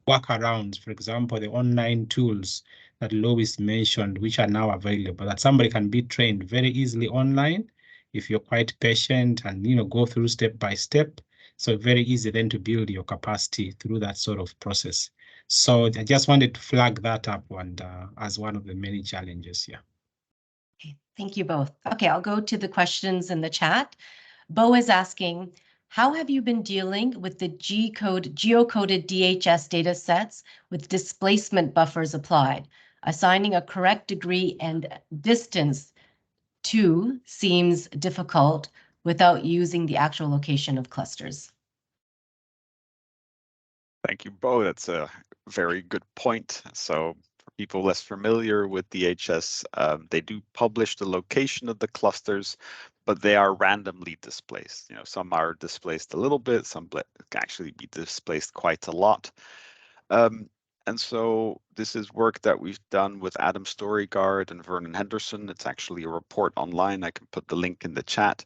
workarounds, for example, the online tools that Lois mentioned, which are now available, that somebody can be trained very easily online if you're quite patient and, you know, go through step by step. So very easy then to build your capacity through that sort of process. So I just wanted to flag that up and as one of the many challenges here. Okay, thank you both. Okay, I'll go to the questions in the chat. Bo is asking, how have you been dealing with the geocoded DHS data sets with displacement buffers applied? Assigning a correct degree and distance to seems difficult without using the actual location of clusters. Thank you, Bo. That's a very good point. So for people less familiar with DHS, they do publish the location of the clusters, but they are randomly displaced. You know, some are displaced a little bit, some can actually be displaced quite a lot. And so this is work that we've done with Adam Storygard and Vernon Henderson. It's actually a report online. I can put the link in the chat.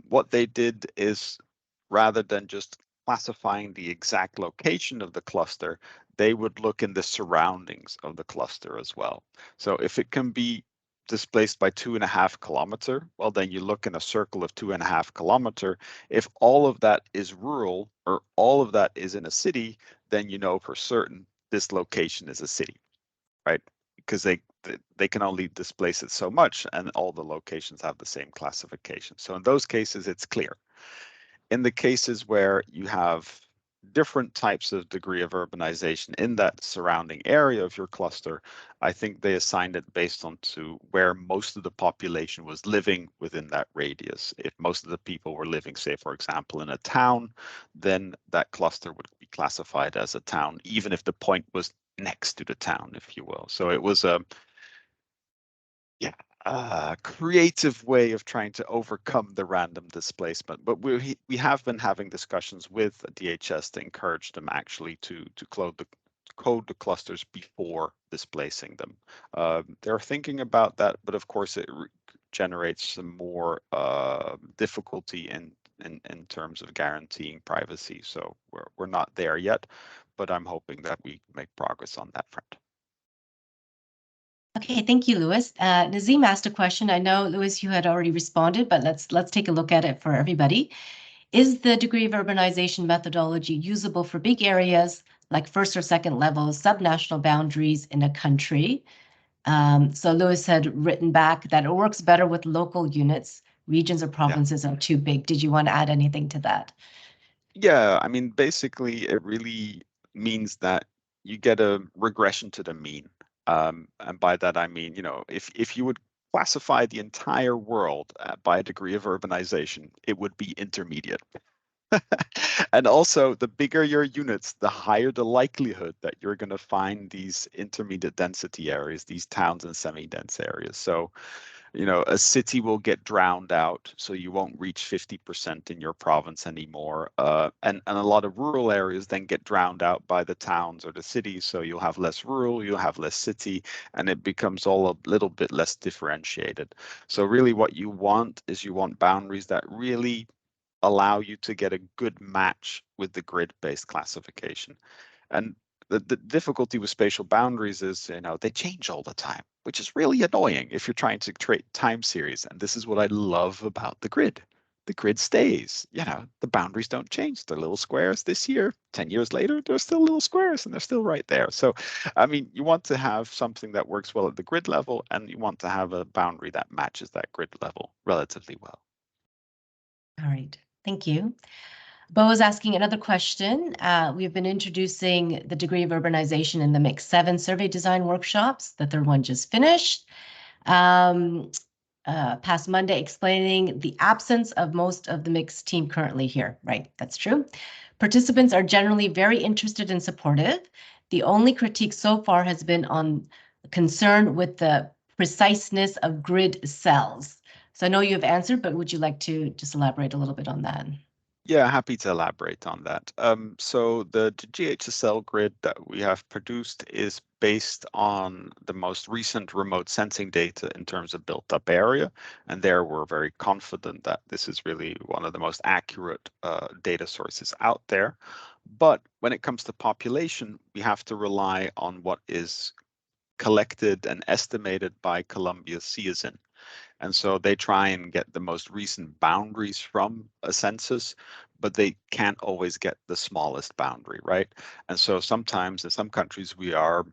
What they did is, rather than just classifying the exact location of the cluster, they would look in the surroundings of the cluster as well. So if it can be displaced by 2.5 kilometers, well, then you look in a circle of 2.5 kilometers. If all of that is rural or all of that is in a city, then you know for certain this location is a city, right? Because they can only displace it so much, and all the locations have the same classification. So in those cases, it's clear. In the cases where you have different types of degree of urbanization in that surrounding area of your cluster, I think they assigned it based on to where most of the population was living within that radius. If most of the people were living, say, for example, in a town, then that cluster would be classified as a town, even if the point was next to the town, if you will. So it was a creative way of trying to overcome the random displacement. But we have been having discussions with DHS to encourage them actually to code the clusters before displacing them. They're thinking about that, but of course it generates some more difficulty in terms of guaranteeing privacy. So we're not there yet, but I'm hoping that we make progress on that front. Okay, thank you, Lewis. Nazim asked a question. I know, Lewis, you had already responded, but let's take a look at it for everybody. Is the degree of urbanization methodology usable for big areas like first or second level subnational boundaries in a country? So Lewis had written back that it works better with local units. Regions or provinces are too big. Did you want to add anything to that? Yeah, I mean, basically, it really means that you get a regression to the mean. And by that, I mean, if you would classify the entire world by a degree of urbanization, it would be intermediate. And also, the bigger your units, the higher the likelihood that you're going to find these intermediate density areas, these towns and semi-dense areas. So, a city will get drowned out, so you won't reach 50% in your province anymore. And a lot of rural areas then get drowned out by the towns or the cities, so you'll have less rural, you'll have less city, and it becomes all a little bit less differentiated. So really what you want is you want boundaries that really allow you to get a good match with the grid-based classification. And the difficulty with spatial boundaries is, they change all the time, which is really annoying if you're trying to create time series. And this is what I love about the grid. The grid stays, the boundaries don't change. They're little squares this year. 10 years later, they're still little squares and they're still right there. So, I mean, you want to have something that works well at the grid level, and you want to have a boundary that matches that grid level relatively well. All right, thank you. Bo is asking another question. We've been introducing the degree of urbanization in the Mix 7 survey design workshops. The third one just finished. Past Monday explaining the absence of most of the mixed team currently here. Right, that's true. Participants are generally very interested and supportive. The only critique so far has been on concern with the preciseness of grid cells. So I know you have answered, but would you like to just elaborate a little bit on that? Yeah, happy to elaborate on that. So the GHSL grid that we have produced is based on the most recent remote sensing data in terms of built up area. And there we're very confident that this is really one of the most accurate data sources out there. But when it comes to population, we have to rely on what is collected and estimated by Columbia CISN. And so they try and get the most recent boundaries from a census, but they can't always get the smallest boundary, right? And so sometimes in some countries, we are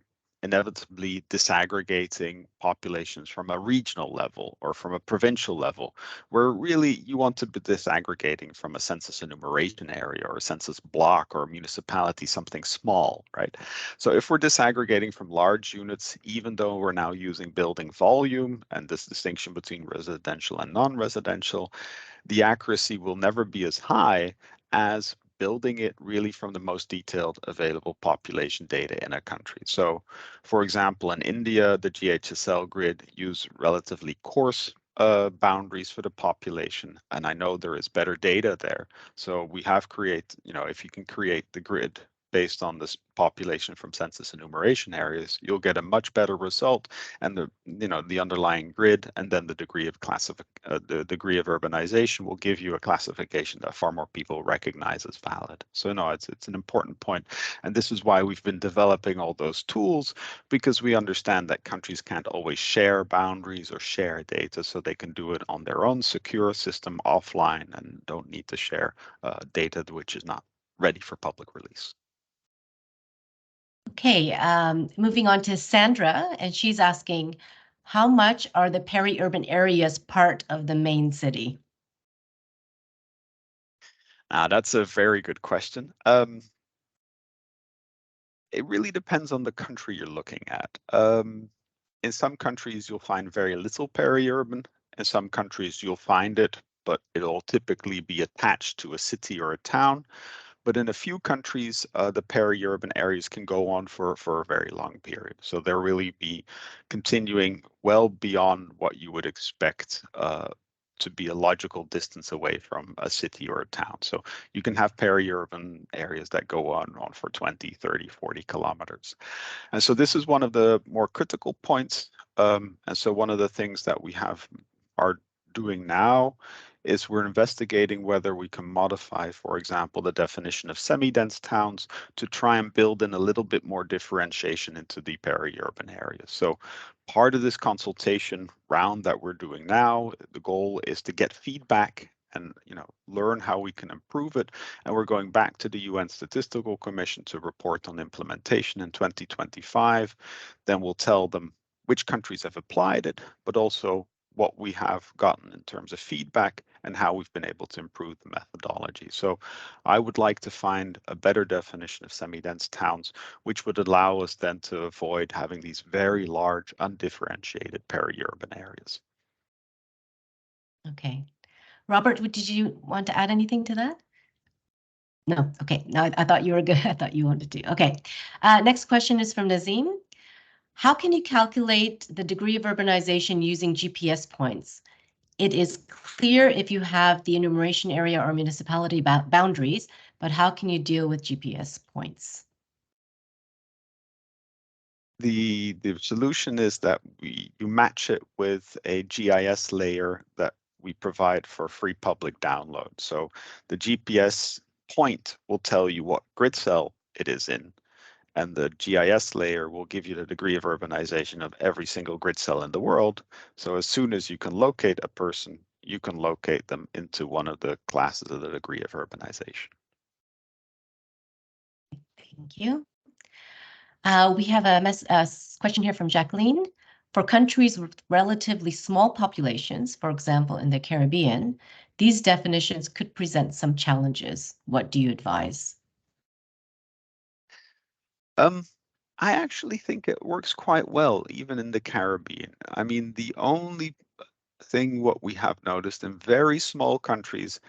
inevitably disaggregating populations from a regional level or from a provincial level, where really you want to be disaggregating from a census enumeration area or a census block or a municipality, something small, right? So if we're disaggregating from large units, even though we're now using building volume and this distinction between residential and non-residential, the accuracy will never be as high as building it really from the most detailed available population data in a country. So, for example, in India, the GHSL grid use relatively coarse boundaries for the population, and I know there is better data there. So we have if you can create the grid based on this population from census enumeration areas, you'll get a much better result, and the underlying grid and then the degree of the degree of urbanization will give you a classification that far more people recognize as valid. So no, it's an important point, and this is why we've been developing all those tools, because we understand that countries can't always share boundaries or share data, so they can do it on their own secure system offline and don't need to share data which is not ready for public release. Okay, moving on to Sandra, and she's asking, how much are the peri-urban areas part of the main city? That's a very good question. It really depends on the country you're looking at. In some countries, you'll find very little peri-urban. In some countries, you'll find it, but it'll typically be attached to a city or a town. But in a few countries, the peri-urban areas can go on for a very long period. So they'll really be continuing well beyond what you would expect to be a logical distance away from a city or a town. So you can have peri-urban areas that go on for 20, 30, 40 kilometers. And so this is one of the more critical points. And so one of the things that we are doing now is we're investigating whether we can modify, for example, the definition of semi-dense towns to try and build in a little bit more differentiation into the peri-urban areas. So part of this consultation round that we're doing now, the goal is to get feedback and learn how we can improve it. And we're going back to the UN Statistical Commission to report on implementation in 2025. Then we'll tell them which countries have applied it, but also what we have gotten in terms of feedback and how we've been able to improve the methodology. So I would like to find a better definition of semi-dense towns, which would allow us then to avoid having these very large, undifferentiated peri-urban areas. Okay. Robert, did you want to add anything to that? No, okay. No, I thought you were good. I thought you wanted to. Okay. Next question is from Nazim. How can you calculate the degree of urbanization using GPS points? It is clear if you have the enumeration area or municipality boundaries, but how can you deal with GPS points? The solution is that you match it with a GIS layer that we provide for free public download. So the GPS point will tell you what grid cell it is in, and the GIS layer will give you the degree of urbanization of every single grid cell in the world. So as soon as you can locate a person, you can locate them into one of the classes of the degree of urbanization. Thank you. We have a question here from Jacqueline. For countries with relatively small populations, for example, in the Caribbean, these definitions could present some challenges. What do you advise? I actually think it works quite well, even in the Caribbean. I mean, the only thing what we have noticed in very small countries,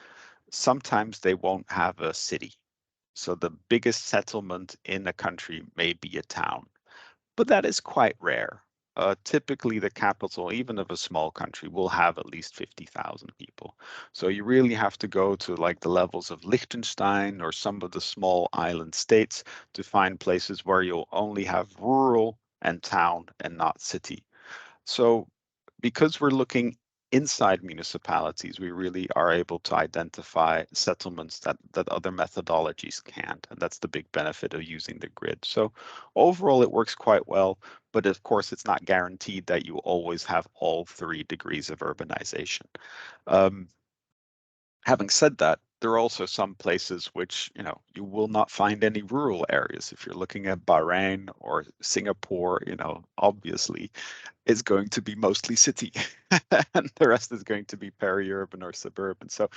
sometimes they won't have a city. So the biggest settlement in a country may be a town, but that is quite rare. Typically, the capital, even of a small country, will have at least 50,000 people. So you really have to go to like the levels of Liechtenstein or some of the small island states to find places where you'll only have rural and town and not city. So because we're looking inside municipalities, we really are able to identify settlements that other methodologies can't. And that's the big benefit of using the grid. So overall, it works quite well. But of course, it's not guaranteed that you always have all 3 degrees of urbanization. Having said that, there are also some places which, you will not find any rural areas. If you're looking at Bahrain or Singapore, obviously, is going to be mostly city and the rest is going to be peri-urban or suburban. So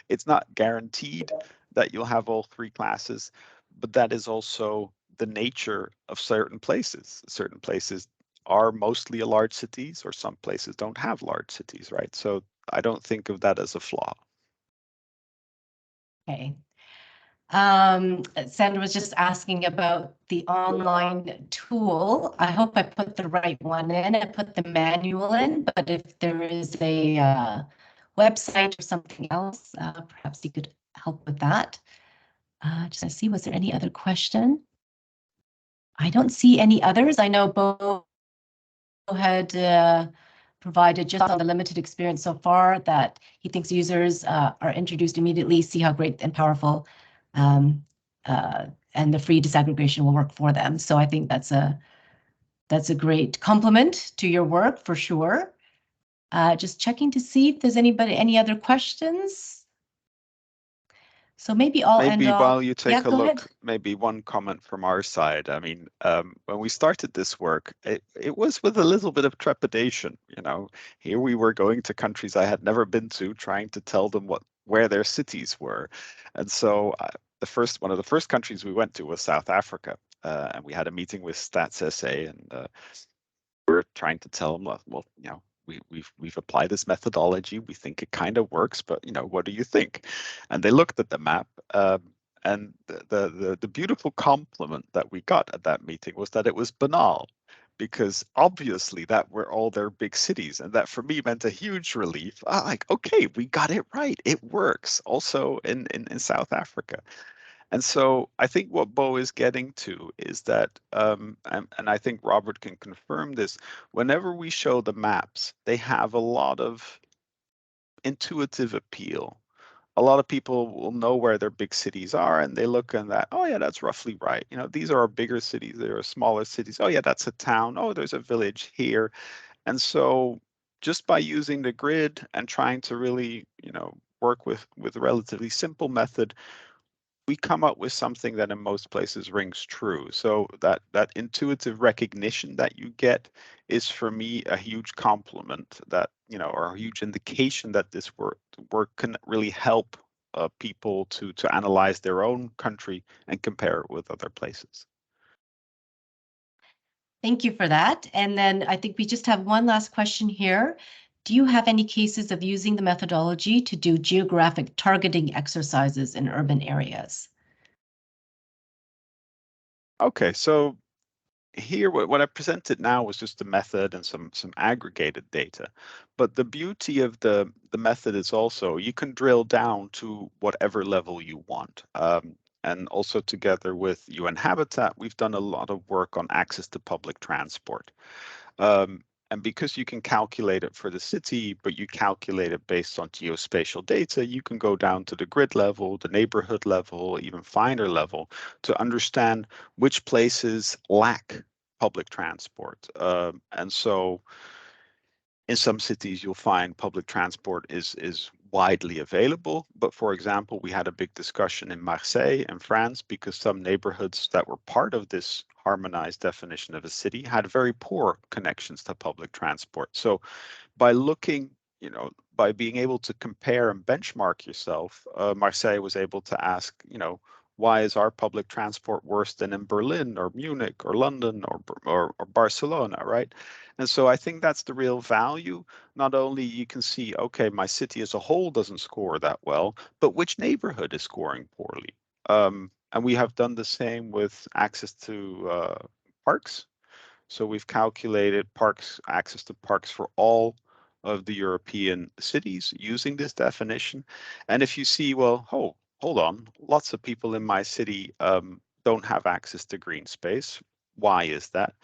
it's not guaranteed that you'll have all 3 classes, but that is also the nature of certain places. Certain places are mostly large cities, or some places don't have large cities, right? So I don't think of that as a flaw. Okay. Sandra was just asking about the online tool. I hope I put the right one in. I put the manual in, but if there is a website or something else, perhaps you could help with that. Just to see, was there any other question? I don't see any others. I know Bo had provided just on the limited experience so far that he thinks users are introduced immediately, see how great and powerful and the free disaggregation will work for them. So I think that's a great compliment to your work for sure. Just checking to see if there's any other questions. So maybe I'll end Maybe off. while you take a go look, ahead. maybe one comment from our side. I mean, when we started this work, it was with a little bit of trepidation. You know, here we were going to countries I had never been to, trying to tell them where their cities were. And so one of the first countries we went to was South Africa. And we had a meeting with Stats SA, and we're trying to tell them, well, you know, we've applied this methodology. We think it kind of works, but you know, what do you think? And they looked at the map, and the beautiful compliment that we got at that meeting was that it was banal, because obviously that were all their big cities, and that for me meant a huge relief. Like, okay, we got it right. It works also in South Africa. And so I think what Bo is getting to is that, and I think Robert can confirm this, whenever we show the maps, they have a lot of intuitive appeal. A lot of people will know where their big cities are, and they look at that, oh yeah, that's roughly right. You know, these are our bigger cities, there are smaller cities. Oh yeah, that's a town. Oh, there's a village here. And so just by using the grid and trying to really, you know, work with a relatively simple method, we come up with something that in most places rings true. So that intuitive recognition that you get is for me a huge compliment, that, you know, or a huge indication that this work can really help people to analyze their own country and compare it with other places. Thank you for that. And then I think we just have one last question here. Do you have any cases of using the methodology to do geographic targeting exercises in urban areas? Okay, so here what I presented now was just the method and some aggregated data, but the beauty of the method is also you can drill down to whatever level you want. And also together with UN Habitat, we've done a lot of work on access to public transport. And because you can calculate it for the city, but you calculate it based on geospatial data, you can go down to the grid level, the neighborhood level, even finer level, to understand which places lack public transport. And so in some cities, you'll find public transport is widely available. But for example, we had a big discussion in Marseille in France because some neighborhoods that were part of this harmonized definition of a city had very poor connections to public transport. So by looking, you know, by being able to compare and benchmark yourself, Marseille was able to ask, you know, why is our public transport worse than in Berlin or Munich or London or Barcelona, right? And so I think that's the real value. Not only you can see, okay, my city as a whole doesn't score that well, but which neighborhood is scoring poorly? And we have done the same with access to parks. So we've calculated access to parks for all of the European cities using this definition. And if you see, well, hold on, lots of people in my city don't have access to green space. Why is that?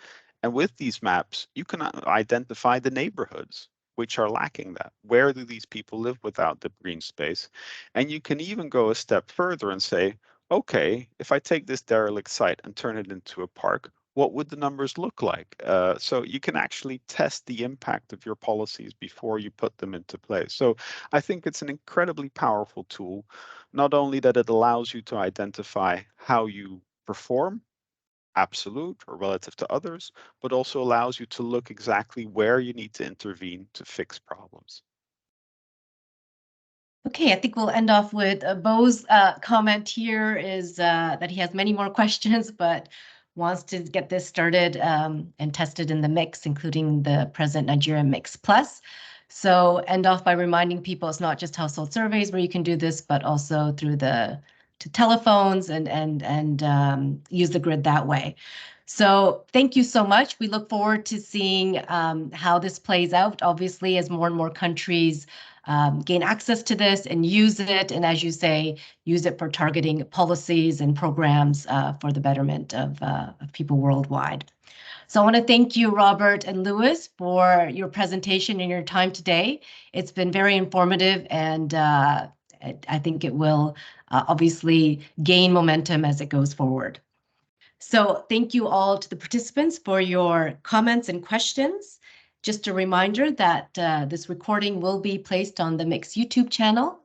And with these maps, you can identify the neighborhoods which are lacking that. Where do these people live without the green space? And you can even go a step further and say, okay, if I take this derelict site and turn it into a park, what would the numbers look like? So you can actually test the impact of your policies before you put them into place. So I think it's an incredibly powerful tool, not only that it allows you to identify how you perform, absolute or relative to others, but also allows you to look exactly where you need to intervene to fix problems. Okay, I think we'll end off with Bo's comment here is that he has many more questions, but wants to get this started and tested in the mix, including the present Nigerian Mix Plus. So end off by reminding people it's not just household surveys where you can do this, but also through to telephones and use the grid that way. So thank you so much. We look forward to seeing how this plays out, obviously, as more and more countries gain access to this and use it. And as you say, use it for targeting policies and programs for the betterment of people worldwide. So I want to thank you, Robert and Lewis, for your presentation and your time today. It's been very informative, and I think it will obviously gain momentum as it goes forward. So thank you all to the participants for your comments and questions. Just a reminder that this recording will be placed on the Mix YouTube channel,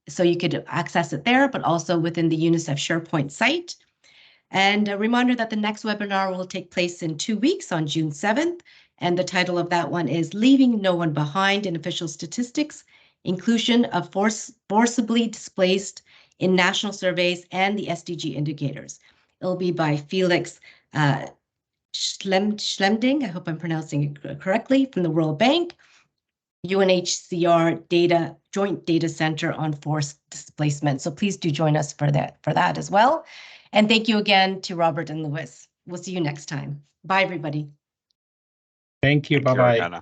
so you could access it there, but also within the UNICEF SharePoint site. And a reminder that the next webinar will take place in 2 weeks on June 7th. And the title of that one is Leaving No One Behind in Official Statistics, Inclusion of Forcibly Displaced in National Surveys and the SDG Indicators. It'll be by Felix Schlemding, I hope I'm pronouncing it correctly, from the World Bank, UNHCR Joint Data Center on Forced Displacement. So please do join us for that as well. And thank you again to Robert and Lewis. We'll see you next time. Bye, everybody. Thank you. Bye-bye.